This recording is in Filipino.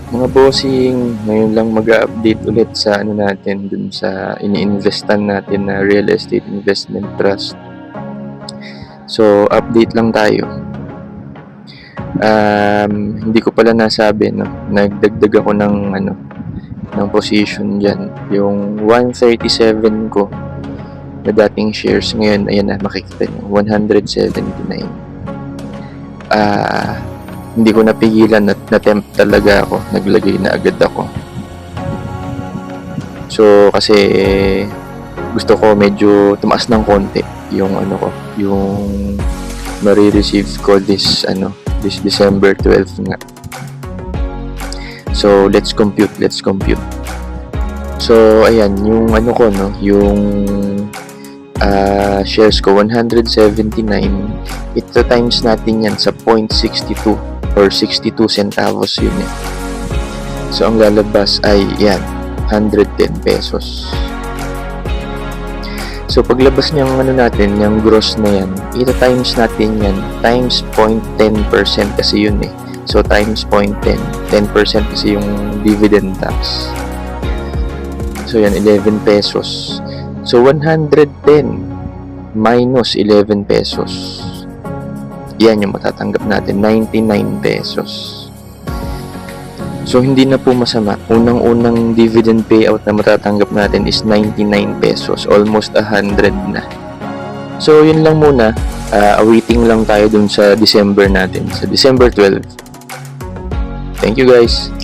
Mga bossing, ngayon lang mag-update ulit sa ano natin dun sa ini-investan natin na real estate investment trust. So, update lang tayo. Hindi ko pala nasabi, no? Nagdagdag ako ng position dyan. Yung 137 ko na dating shares ngayon, ayan na, makikita nyo, 179. Hindi ko napigilan at na-tempt talaga ako. Naglagay na agad ako. So, kasi gusto ko medyo tumaas ng konti yung yung marireceive ko this December 12 nga. So, let's compute. So, ayan, yung yung shares ko, 179. Ito times natin yan sa 0.62 or 62 centavos yun eh. So, ang lalabas ay yan, 110 pesos. So, paglabas niyang natin, yung gross na yan, ito times natin yan, times 0.10% kasi yun eh. So, times 0.10. 10% kasi yung dividend tax. So, yan, 11 pesos. So, 110 minus 11 pesos. Yan yung matatanggap natin, 99 pesos. So, hindi na po masama. Unang-unang dividend payout na matatanggap natin is 99 pesos. Almost 100 na. So, yun lang muna. Awaiting lang tayo dun sa December natin. Sa December 12. Thank you guys.